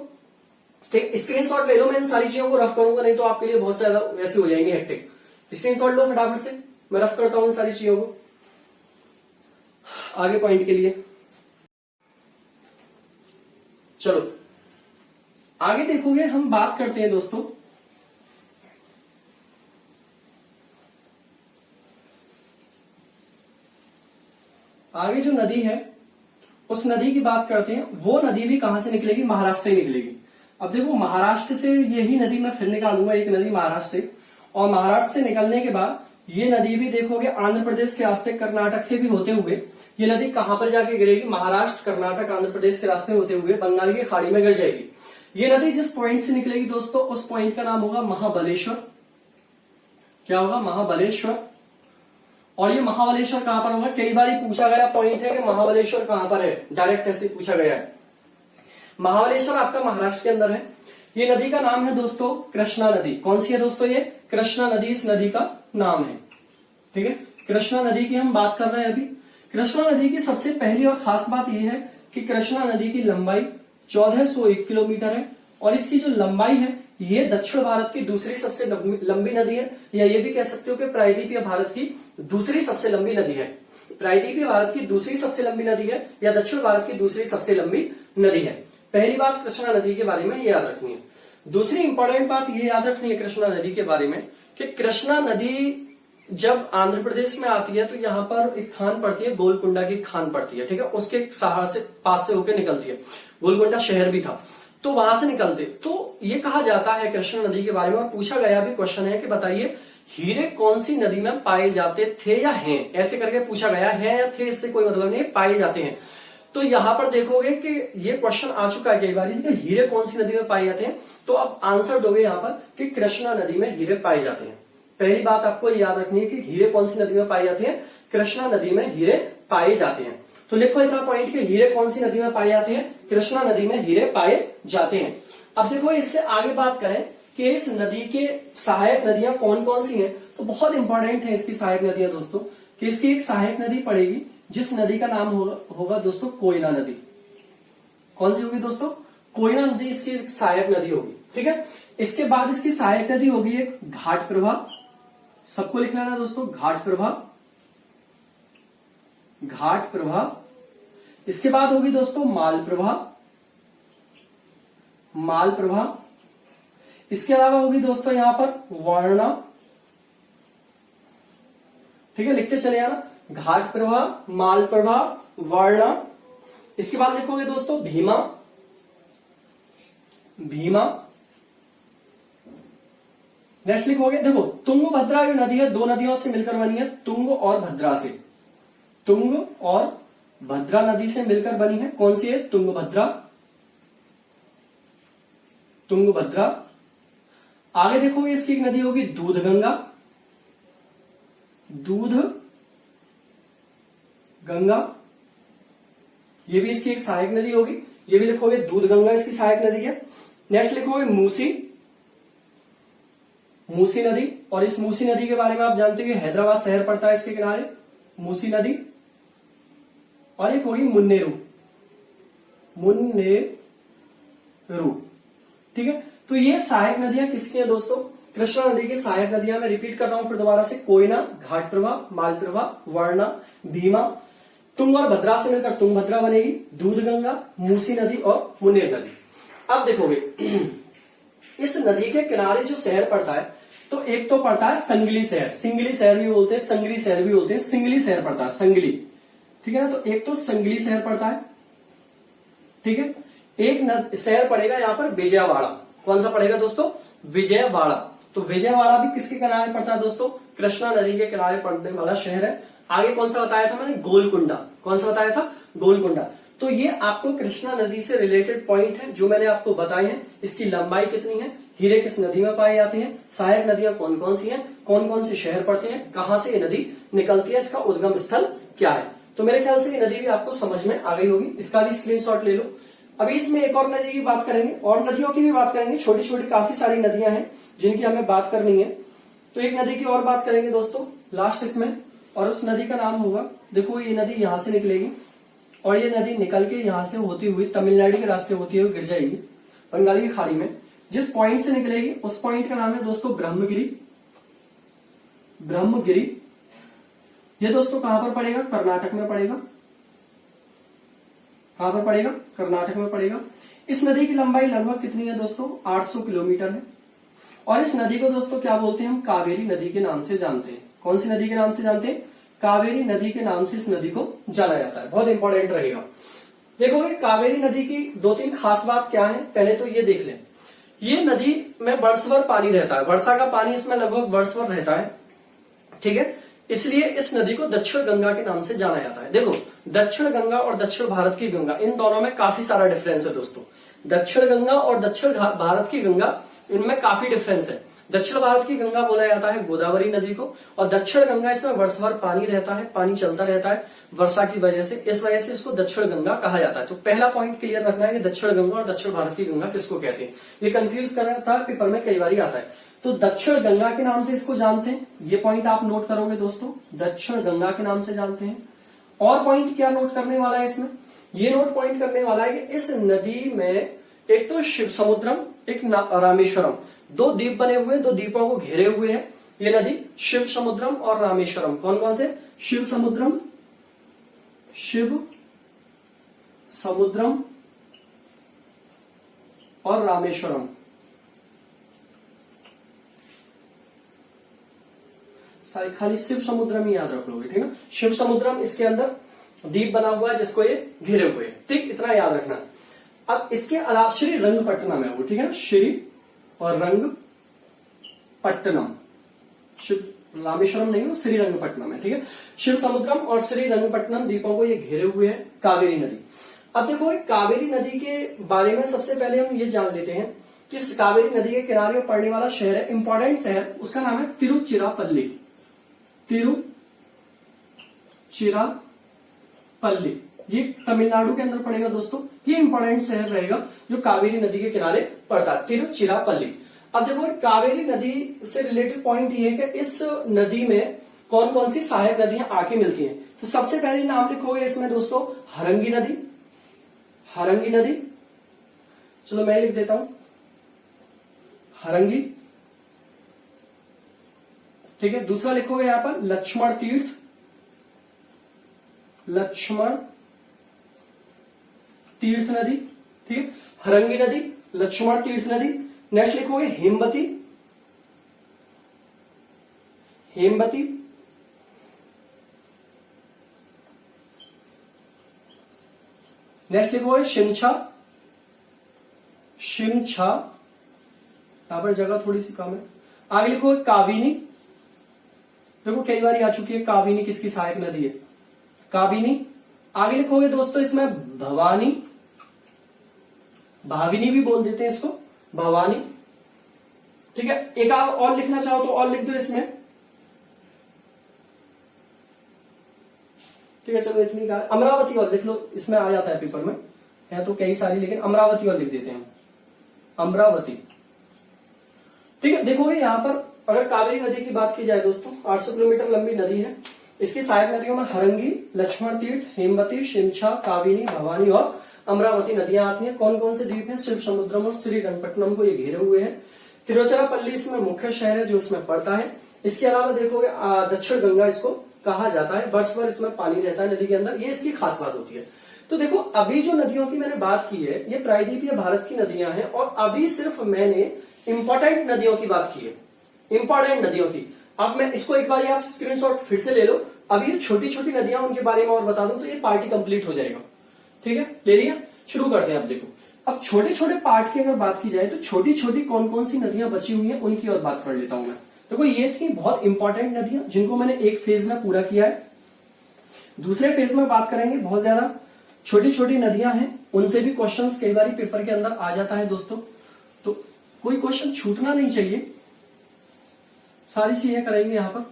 ठीक, स्क्रीनशॉट ले लो। मैं इन सारी चीजों को रफ करूंगा, नहीं तो आपके लिए बहुत ज्यादा वैसे हो जाएंगे हेक्टिक। स्क्रीनशॉट लो फटाफट से, मैं रफ करता हूं इन सारी चीजों को आगे पॉइंट के लिए। चलो आगे देखोगे, हम बात करते हैं दोस्तों आगे जो नदी है उस नदी की बात करते हैं। वो नदी भी कहां से निकलेगी? महाराष्ट्र से निकलेगी। अब देखो महाराष्ट्र से यही नदी मैं फिर निकालूंगा, एक नदी महाराष्ट्र से। और महाराष्ट्र से निकलने के बाद ये नदी भी देखोगे आंध्र प्रदेश के रास्ते, कर्नाटक से भी होते हुए ये नदी कहां पर जाके गिरेगी? महाराष्ट्र, कर्नाटक, आंध्र प्रदेश के रास्ते होते हुए बंगाल की खाड़ी में गिर जाएगी। ये नदी जिस पॉइंट से निकलेगी दोस्तों, उस पॉइंट का नाम होगा महाबलेश्वर। क्या होगा? महाबलेश्वर। और ये महाबलेश्वर कहां पर होगा? कई बार पूछा गया पॉइंट है कि महाबलेश्वर कहां पर है, डायरेक्ट ऐसे पूछा गया है। महाबलेश्वर आपका महाराष्ट्र के अंदर है। ये नदी का नाम है दोस्तों कृष्णा नदी। कौन सी है दोस्तों? ये कृष्णा नदी इस नदी का नाम है। ठीक है, कृष्णा नदी की हम बात कर रहे हैं अभी। कृष्णा नदी की सबसे पहली और खास बात यह है कि कृष्णा नदी की लंबाई 1401 किलोमीटर है और इसकी जो लंबाई है ये दक्षिण भारत की दूसरी सबसे लंबी नदी है, या ये भी कह सकते हो कि प्रायद्वीपीय भारत की दूसरी सबसे लंबी नदी है। प्रायद्वीपीय भारत की दूसरी सबसे लंबी नदी है या दक्षिण भारत की दूसरी सबसे लंबी नदी है। पहली बात कृष्णा नदी के बारे में ये याद रखनी है। दूसरी इंपॉर्टेंट बात ये याद रखनी है कृष्णा नदी के बारे में कि कृष्णा नदी जब आंध्र प्रदेश में आती है तो यहाँ पर एक खान पड़ती है, गोलकुंडा की खान पड़ती है। ठीक है, उसके सहारा से पास से होकर निकलती है। गोलकुंडा शहर भी था तो वहां से निकलते। तो ये कहा जाता है कृष्णा नदी के बारे में, और पूछा गया भी क्वेश्चन है कि बताइए हीरे कौन सी नदी में पाए जाते थे या हैं, ऐसे करके पूछा गया है या थे, इससे कोई मतलब नहीं, पाए जाते हैं। तो यहां पर देखोगे कि ये क्वेश्चन आ चुका है कई बार कि हीरे कौन सी नदी में पाए जाते हैं। तो अब आंसर दोगे यहाँ पर कि कृष्णा नदी में हीरे पाए जाते हैं। पहली बात आपको याद रखनी है कि हीरे कौन सी नदी में पाए जाते हैं, कृष्णा नदी में हीरे पाए जाते हैं। तो लिखो इतना पॉइंट कि हीरे कौन सी नदी में पाए जाते हैं, कृष्णा नदी में हीरे पाए जाते हैं। अब देखो इससे आगे बात करें कि इस नदी के सहायक नदियां कौन कौन सी हैं, तो बहुत इंपॉर्टेंट है इसकी सहायक नदियां दोस्तों, कि इसकी एक सहायक नदी पड़ेगी जिस नदी का नाम होगा दोस्तों कोयना नदी। कौन सी होगी दोस्तों, कोयना नदी इसकी सहायक नदी होगी। ठीक है, इसके बाद इसकी सहायक नदी होगी एक घाट प्रभा, सबको लिखना है दोस्तों, घाट प्रभा, घाट प्रभा। इसके बाद होगी दोस्तों माल प्रभा, माल प्रभा। इसके अलावा होगी दोस्तों यहां पर वर्णा। ठीक है, लिखते चले आना, घाट प्रभा, माल प्रभा, वर्णा। इसके बाद लिखोगे दोस्तों भीमा, भीमा। नेक्स्ट लिखोगे, देखो तुंगभद्रा जो नदी है दो नदियों से मिलकर बनी है, तुंग और भद्रा से, तुंग और भद्रा नदी से मिलकर बनी है। कौन सी है, तुंगभद्रा, तुंगभद्रा। आगे देखोगे इसकी एक नदी होगी दूधगंगा, दूध गंगा, ये भी इसकी एक सहायक नदी होगी, ये भी लिखोगे दूधगंगा इसकी सहायक नदी है। नेक्स्ट लिखोगे मूसी, मूसी नदी, और इस मूसी नदी के बारे में आप जानते हो हैदराबाद शहर पड़ता है इसके किनारे, मूसी नदी। और एक होगी मुन्नेरू, मुन्नेरू। ठीक है, तो ये सहायक नदियां किसकी हैं दोस्तों, कृष्णा नदी की सहायक नदियां। मैं रिपीट कर रहा हूं फिर दोबारा से, कोयना, घाट प्रभा, मालप्रभा, वर्णा, भीमा। तुंग और भद्रा से मिलकर तुंगभद्रा बनेगी, दूधगंगा, मूसी नदी और मुन्नेर नदी। अब देखोगे इस नदी के किनारे जो शहर पड़ता है, तो एक तो पड़ता है संगली शहर, सिंगली शहर भी बोलते हैं, संगली शहर भी बोलते हैं, सिंगली शहर पड़ता है, संगली। ठीक है ना, तो एक तो संगली शहर पड़ता है। ठीक है, एक शहर पड़ेगा यहाँ पर विजयवाड़ा। कौन सा पड़ेगा दोस्तों, विजयवाड़ा। तो विजयवाड़ा भी किसके किनारे पड़ता है दोस्तों, कृष्णा नदी के किनारे पड़ने वाला शहर है। आगे कौन सा बताया था मैंने, गोलकुंडा। कौन सा बताया था, गोलकुंडा। तो ये आपको कृष्णा नदी से रिलेटेड पॉइंट है जो मैंने आपको बताए हैं। इसकी लंबाई कितनी है, हीरे किस नदी में पाए जाते हैं, सहायक नदियां कौन कौन सी हैं, कौन कौन से शहर पड़ते हैं, कहां से ये नदी निकलती है, इसका उद्गम स्थल क्या है। तो मेरे ख्याल से ये नदी भी आपको समझ में आ गई होगी, इसका भी स्क्रीनशॉट ले लो। अभी इसमें एक और नदी की बात करेंगे, और नदियों की भी बात करेंगे, छोटी छोटी काफी सारी नदियां हैं जिनकी हमें बात करनी है। तो एक नदी की और बात करेंगे दोस्तों लास्ट इसमें, और उस नदी का नाम होगा, देखो ये नदी यहां से निकलेगी और ये नदी निकल के यहां से होती हुई तमिलनाडु के रास्ते होती हुई गिर जाएगी बंगाली की खाड़ी में। जिस पॉइंट से निकलेगी उस पॉइंट का नाम है दोस्तों ब्रह्मगिरी, ब्रह्मगिरी। ये दोस्तों कहां पर पड़ेगा, कर्नाटक में पड़ेगा। कहां पर पड़ेगा, कर्नाटक में पड़ेगा। इस नदी की लंबाई लगभग कितनी है दोस्तों, 800 किलोमीटर है। और इस नदी को दोस्तों क्या बोलते हैं, हम कावेरी नदी के नाम से जानते हैं। कौन सी नदी के नाम से जानते हैं, कावेरी नदी के नाम से इस नदी को जाना जाता है। बहुत इंपॉर्टेंट रहेगा। देखोगे कावेरी नदी की दो तीन खास बात क्या है, पहले तो ये देख लें, ये नदी में वर्षभर पानी रहता है, वर्षा का पानी इसमें लगभग वर्षभर रहता है। ठीक है, इसलिए इस नदी को दक्षिण गंगा के नाम से जाना जाता है। देखो दक्षिण गंगा और दक्षिण भारत की गंगा, इन दोनों में काफी सारा डिफरेंस है दोस्तों। दक्षिण गंगा और दक्षिण भारत की गंगा, इनमें काफी डिफरेंस है। दक्षिण भारत की गंगा बोला जाता है गोदावरी नदी को, और दक्षिण गंगा इसमें वर्षभर पानी रहता है, पानी चलता रहता है वर्षा की वजह से, इस वजह से इसको दक्षिण गंगा कहा जाता है। तो पहला पॉइंट क्लियर रखना है कि दक्षिण गंगा और दक्षिण भारत की गंगा किसको कहते हैं। ये कंफ्यूज कर रहा था, पेपर में कई बार आता है। तो दक्षिण गंगा के नाम से इसको जानते हैं, ये पॉइंट आप नोट करोगे दोस्तों, दक्षिण गंगा के नाम से जानते हैं। और पॉइंट क्या नोट करने वाला है इसमें, ये नोट पॉइंट करने वाला है कि इस नदी में एक तो शिव समुद्रम, एक रामेश्वरम, दो द्वीप बने हुए, दो द्वीपों को घेरे हुए है ये नदी, शिव समुद्रम और रामेश्वरम। कौन कौन से, शिव समुद्रम, शिव समुद्रम और रामेश्वरम। खाली शिव समुद्रम ही याद रख लोगे, ठीक है। शिव समुद्रम, इसके अंदर द्वीप बना हुआ है जिसको ये घिरे हुए हैं, ठीक, इतना याद रखना। अब इसके अलावा श्री रंगपट्टनम है वो, ठीक है ना, श्री और रंगपट्टनम, शिव रामेश्वरम नहीं हो, श्री रंगपट्टनम है, ठीक है। शिव समुद्रम और श्री रंगपट्टनम द्वीपों को ये घेरे हुए है कावेरी नदी। अब देखो कावेरी नदी के बारे में सबसे पहले हम ये जान लेते हैं किस कावेरी नदी के किनारे में पड़ने वाला शहर है, इंपॉर्टेंट शहर, उसका नाम है तिरुचिरापल्ली। तिरुचिरापल्ली, ये तमिलनाडु के अंदर पड़ेगा दोस्तों। ये इंपॉर्टेंट शहर रहेगा जो कावेरी नदी के किनारे पड़ता है, तिरुचिरापल्ली। अब देखो कावेरी नदी से रिलेटेड पॉइंट ये है कि इस नदी में कौन कौन सी सहायक नदियां आके मिलती हैं। तो सबसे पहले नाम लिखोगे इसमें दोस्तों हरंगी नदी, हरंगी नदी, चलो मैं लिख देता हूं हरंगी, ठीक है। दूसरा लिखोगे यहां पर लक्ष्मण तीर्थ, लक्ष्मण तीर्थ नदी, ठीक है। हरंगी नदी, लक्ष्मण तीर्थ नदी। नेक्स्ट लिखोगे हेमवती, हेमवती, नेक्स्ट लिखोगे शिमछा, शिमछा, यहां पर जगह थोड़ी सी कम है। आगे लिखोगे काविनी, देखो कई बार आ चुकी है काविनी किसकी सहायक नदी है, काविनी। आगे लिखोगे दोस्तों इसमें भवानी, भाविनी भी बोल देते हैं इसको, भवानी, ठीक है। एक आप और लिखना चाहो तो और लिख दो इसमें, ठीक है। चलो इतनी का अमरावती और लिख लो, इसमें आ जाता है पेपर में, है तो कई सारी, लेकिन अमरावती और लिख देते हैं, अमरावती, ठीक है। देखोगे यहां पर अगर कावेरी नदी की बात की जाए दोस्तों, 800 किलोमीटर लंबी नदी है। इसकी सहायक नदियों में हरंगी, लक्ष्मण तीर्थ, हेमवती, शिमछा, काविनी, भवानी और अमरावती नदियां आती हैं। कौन कौन से द्वीप हैं, शिव समुद्रम और श्रीरंगपट्टनम को ये घेरे हुए हैं। तिरुचिरापल्ली इसमें मुख्य शहर है जो इसमें पड़ता है। इसके अलावा देखोगे दक्षिण गंगा इसको कहा जाता है, वर्ष भर इसमें पानी रहता है नदी के अंदर, ये इसकी खास बात होती है। तो देखो अभी जो नदियों की मैंने बात की है ये प्रायद्वीपीय भारत की नदियां हैं, और अभी सिर्फ मैंने इंपॉर्टेंट नदियों की बात की है, इंपॉर्टेंट नदियों की। अब मैं इसको एक बार आप स्क्रीनशॉट फिर से ले लो, अभी छोटी छोटी नदियां उनके बारे में और बता दूं तो ये पार्टी कंप्लीट हो जाएगा, ठीक है। ले लिया, शुरू करते हैं। अब देखो अब छोटे छोटे पार्ट की अगर बात की जाए तो छोटी छोटी कौन कौन सी नदियां बची हुई हैं उनकी और बात कर लेता हूं मैं। देखो ये थी बहुत इंपॉर्टेंट नदियां जिनको मैंने एक फेज में पूरा किया है। दूसरे फेज में बात करेंगे बहुत ज्यादा छोटी छोटी नदियां हैं, उनसे भी क्वेश्चंस कई बार पेपर के अंदर आ जाता है दोस्तों, तो कोई क्वेश्चन छूटना नहीं चाहिए, सारी चीजें करेंगे यहां पर।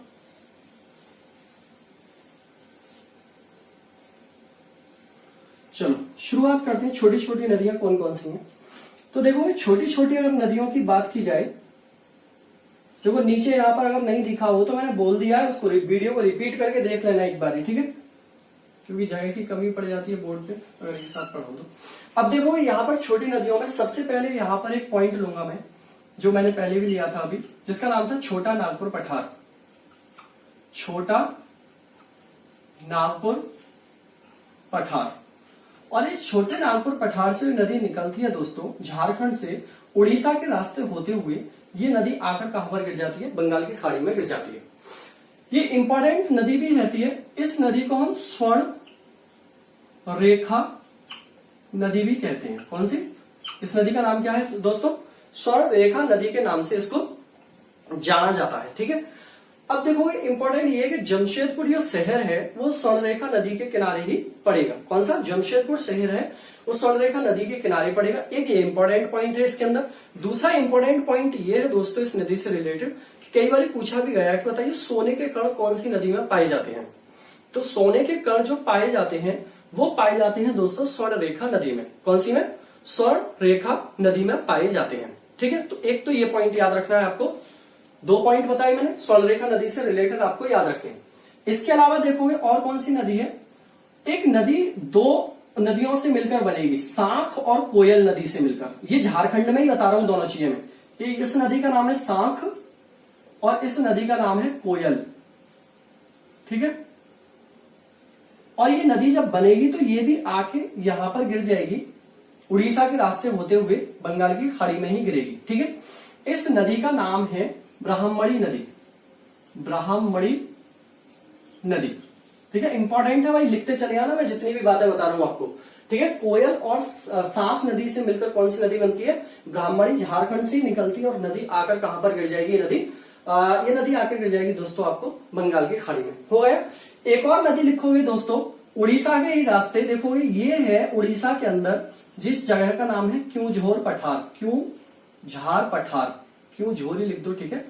चलो शुरुआत करते हैं, छोटी छोटी नदियां कौन कौन सी हैं। तो देखो छोटी छोटी अगर नदियों की बात की जाए, देखो नीचे यहां पर अगर नहीं दिखा हो तो मैंने बोल दिया है, उसको वीडियो को रिपीट करके देख लेना एक बार, ठीक है, क्योंकि जगह की कमी पड़ जाती है बोर्ड पे अगर एक साथ पढ़ो तो। अब देखो यहां पर छोटी नदियों में सबसे पहले यहां पर एक पॉइंट लूंगा मैं, जो मैंने पहले भी लिया था अभी, जिसका नाम था छोटा नागपुर पठार, छोटा नागपुर पठार। और इस छोटे नागपुर पठार से नदी निकलती है दोस्तों झारखंड से, उड़ीसा के रास्ते होते हुए ये नदी आकर कहां पर गिर जाती है, बंगाल की खाड़ी में गिर जाती है। ये इंपॉर्टेंट नदी भी रहती है, इस नदी को हम स्वर्ण रेखा नदी भी कहते हैं। कौन सी, इस नदी का नाम क्या है दोस्तों, स्वर्ण रेखा नदी के नाम से इसको जाना जाता है, ठीक है। अब देखो इंपॉर्टेंट ये है कि जमशेदपुर जो शहर है वो स्वर्णरेखा नदी के किनारे ही पड़ेगा। कौन सा, जमशेदपुर शहर है वो स्वर्णरेखा नदी के किनारे पड़ेगा। एक ये इंपॉर्टेंट पॉइंट है इसके अंदर। दूसरा इंपॉर्टेंट पॉइंट ये है दोस्तों इस नदी से रिलेटेड, कई बार पूछा भी गया कि बताइए सोने के कण कौन सी नदी में पाए जाते हैं। तो सोने के कण जो पाए जाते हैं वो पाए जाते हैं दोस्तों स्वर्णरेखा नदी में। कौन सी में, स्वर्णरेखा नदी में पाए जाते हैं, ठीक है। तो एक तो ये पॉइंट याद रखना है आपको, दो पॉइंट बताए मैंने स्वर्णरेखा नदी से रिलेटेड आपको याद रखें। इसके अलावा देखोगे और कौन सी नदी है, एक नदी दो नदियों से मिलकर बनेगी, सांख और कोयल नदी से मिलकर। ये झारखंड में ही बता रहा हूं दोनों चीजें में। इस नदी का नाम है सांख और इस नदी का नाम है कोयल, ठीक है। और ये नदी जब बनेगी तो ये भी आके यहां पर गिर जाएगी, उड़ीसा के रास्ते होते हुए बंगाल की खाड़ी में ही गिरेगी, ठीक है। इस नदी का नाम है ब्राह्मणी नदी, ब्राह्मणी नदी, ठीक है। इंपॉर्टेंट है भाई, लिखते चले आना, मैं जितनी भी बातें बता रहा हूं आपको, ठीक है। कोयल और सांख नदी से मिलकर कौन सी नदी बनती है, ब्राह्मणी, झारखंड से निकलती है और नदी आकर कहां पर गिर जाएगी, ये नदी आकर गिर जाएगी दोस्तों आपको बंगाल की खाड़ी में। हो गया। एक और नदी लिखोगे दोस्तों उड़ीसा के ही रास्ते, देखोगे ये है उड़ीसा के अंदर जिस जगह का नाम है क्यूझोर पठार, क्यूझोर झार पठार, क्यों झोर ही लिख दो, ठीक है,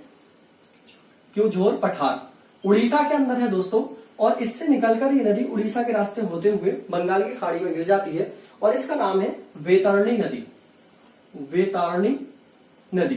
क्यों झोर पठार उड़ीसा के अंदर है दोस्तों। और इससे निकलकर ये नदी उड़ीसा के रास्ते होते हुए बंगाल की खाड़ी में गिर जाती है और इसका नाम है वैतरणी नदी, वैतरणी नदी,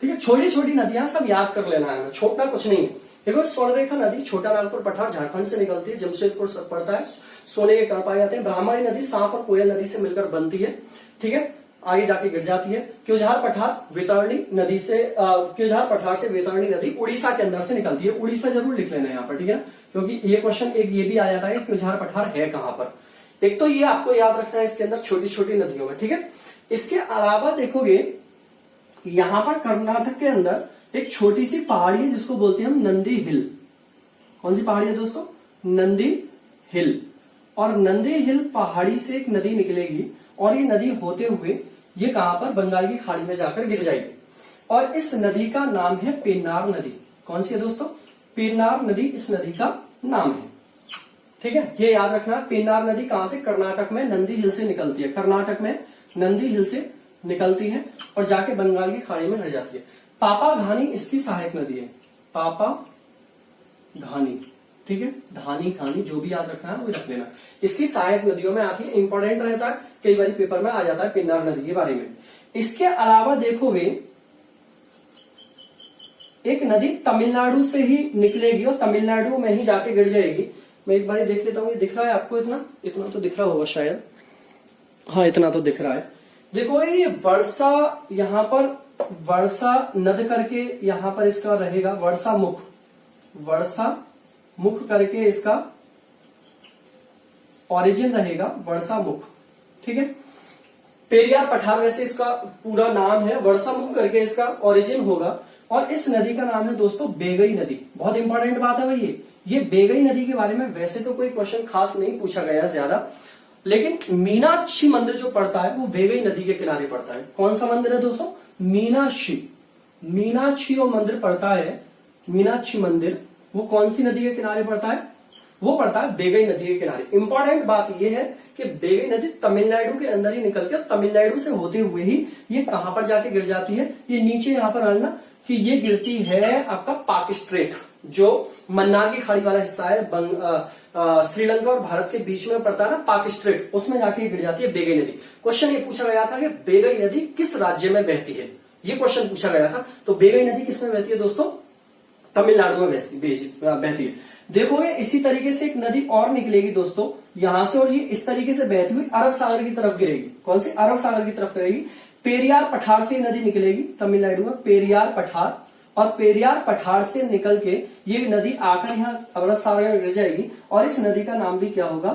ठीक है। छोटी छोटी नदियां सब याद कर लेना है, छोटा कुछ नहीं है। देखो स्वर्णरेखा नदी छोटा नागपुर पठार झारखंड से निकलती है, जमशेदपुर सब पड़ता है, सोने के कण पाए जाते हैं। ब्राह्मणी नदी सांप और कोयल नदी से मिलकर बनती है, ठीक है, आगे जाके गिर जाती है। क्योंझार पठार वैतरणी नदी से क्योंझार पठार से वैतरणी नदी उड़ीसा के अंदर से निकलती है। उड़ीसा जरूर लिख लेना यहाँ पर, ठीक है, क्योंकि ये क्वेश्चन एक ये भी आ जाता है कि क्योंझार पठार है कहां पर। एक तो ये आपको याद रखना है इसके अंदर छोटी छोटी नदियों में, ठीक है। इसके अलावा देखोगे यहां पर कर्नाटक के अंदर एक छोटी सी पहाड़ी है जिसको बोलते हैं हम नंदी हिल। कौन सी पहाड़ी है दोस्तों? नंदी हिल। और नंदी हिल पहाड़ी से एक नदी निकलेगी और ये नदी होते हुए ये कहां पर बंगाल की खाड़ी में जाकर गिर जाएगी और इस नदी का नाम है पेन्नार नदी। कौन सी है दोस्तों? पेन्नार नदी इस नदी का नाम है, ठीक है। ये याद रखना, पेन्नार नदी कहां से? कर्नाटक में नंदी हिल से निकलती है, कर्नाटक में नंदी हिल से निकलती है और जाके बंगाल की खाड़ी में गिर जाती है। पापा घानी इसकी सहायक नदी है, पापा घानी, ठीक है, धानी घानी जो भी याद रखना है वो रख लेना। इसकी सहायक नदियों में आती है, इंपॉर्टेंट रहता है, कई बार पेपर में आ जाता है पेन्नार नदी के बारे में। इसके अलावा देखोगे एक नदी तमिलनाडु से ही निकलेगी और तमिलनाडु में ही जाके गिर जाएगी। मैं एक बार देख लेता हूँ, ये दिख रहा है आपको? इतना तो दिख रहा होगा शायद, हाँ इतना तो दिख रहा है। देखो ये वर्षा, यहाँ पर वर्षा नद करके यहाँ पर इसका रहेगा वर्षा मुख, वर्षा मुख करके इसका ओरिजिन रहेगा वर्षा मुख, ठीक है। पेरियार पठार वैसे इसका पूरा नाम है, वर्षा मुख करके इसका ओरिजिन होगा और इस नदी का नाम है दोस्तों बेगई नदी। बहुत इंपॉर्टेंट बात है भाई ये बेगई नदी के बारे में वैसे तो कोई क्वेश्चन खास नहीं पूछा गया ज्यादा, लेकिन मीनाक्षी मंदिर जो पड़ता है वो बेगई नदी के किनारे पड़ता है। कौन सा मंदिर है दोस्तों? मीनाक्षी, मीनाक्षी वो मंदिर पड़ता है, मीनाक्षी मंदिर वो कौन सी नदी के किनारे पड़ता है? वो पड़ता है बेगई नदी के किनारे। इंपॉर्टेंट बात ये है कि बेगई नदी तमिलनाडु के अंदर ही निकलकर तमिलनाडु से होते हुए ही ये कहां पर जाके गिर जाती है? ये नीचे यहां पर आना कि ये गिरती है आपका पाक स्ट्रेट, जो मन्नार की खाड़ी वाला हिस्सा है, श्रीलंका और भारत के बीच में पड़ता है ना पाक स्ट्रेट, उसमें जाके गिर जाती है बेगई नदी। क्वेश्चन ये पूछा गया था कि बेगई नदी किस राज्य में बहती है, ये क्वेश्चन पूछा गया था। तो बेगई नदी किसमें बहती है दोस्तों? तमिलनाडु में बहती है। देखोगे इसी तरीके से एक नदी और निकलेगी दोस्तों यहां से और ये इस तरीके से बहती हुई अरब सागर की तरफ गिरेगी। कौन सी? अरब सागर की तरफ गिरेगी। पेरियार पठार से नदी निकलेगी तमिलनाडु में, पेरियार पठार, और पेरियार पठार से निकल के ये नदी आकर यहाँ अरब सागर में गिर जाएगी और इस नदी का नाम भी क्या होगा?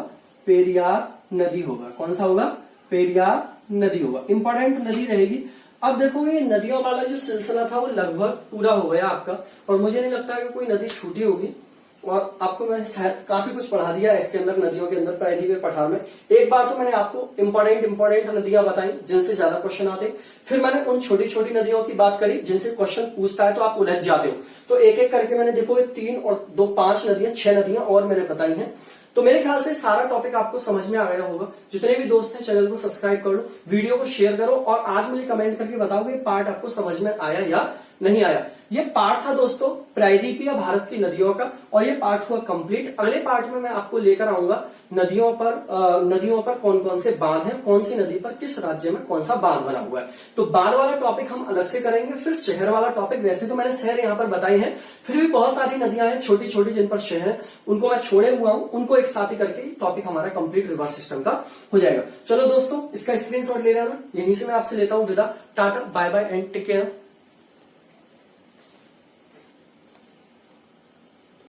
पेरियार नदी होगा। कौन सा होगा? पेरियार नदी होगा। इंपॉर्टेंट नदी रहेगी। अब देखो ये नदियों वाला जो सिलसिला था वो लगभग पूरा हो गया आपका और मुझे नहीं लगता कि कोई नदी छूटी होगी और आपको मैंने शायद काफी कुछ पढ़ा दिया है इसके अंदर, नदियों के अंदर प्रायद्वीपीय पठार में। एक बार तो मैंने आपको इंपॉर्टेंट नदियां बताई जिनसे ज्यादा क्वेश्चन आते, फिर मैंने उन छोटी छोटी नदियों की बात करी जिनसे क्वेश्चन पूछता है तो आप उलझ जाते हो। तो एक एक करके मैंने देखो 3 और 2 5 नदियां 6 नदियां और मैंने बताई हैं। तो मेरे ख्याल से सारा टॉपिक आपको समझ में आ गया होगा। जितने भी दोस्त हैं चैनल को सब्सक्राइब कर लो, वीडियो को शेयर करो और आज मुझे कमेंट करके बताओ कि पार्ट आपको समझ में आया या नहीं आया। ये पार्ट था दोस्तों प्रायद्वीपीय भारत की नदियों का और ये पार्ट हुआ कंप्लीट। अगले पार्ट में मैं आपको लेकर आऊंगा नदियों पर कौन कौन से बांध हैं, कौन सी नदी पर किस राज्य में कौन सा बांध बना हुआ है। तो बांध वाला टॉपिक हम अलग से करेंगे। फिर शहर वाला टॉपिक, वैसे तो मैंने शहर यहाँ पर बताए हैं, फिर भी बहुत सारी नदियां हैं छोटी छोटी जिन पर शहर है, उनको मैं छोड़े हुआ हूं, उनको एक साथ ही करके टॉपिक हमारा कंप्लीट रिवर सिस्टम का हो जाएगा। चलो दोस्तों इसका स्क्रीनशॉट ले लेना। यहीं से मैं आपसे लेता हूं विदा। Tata bye bye and take care.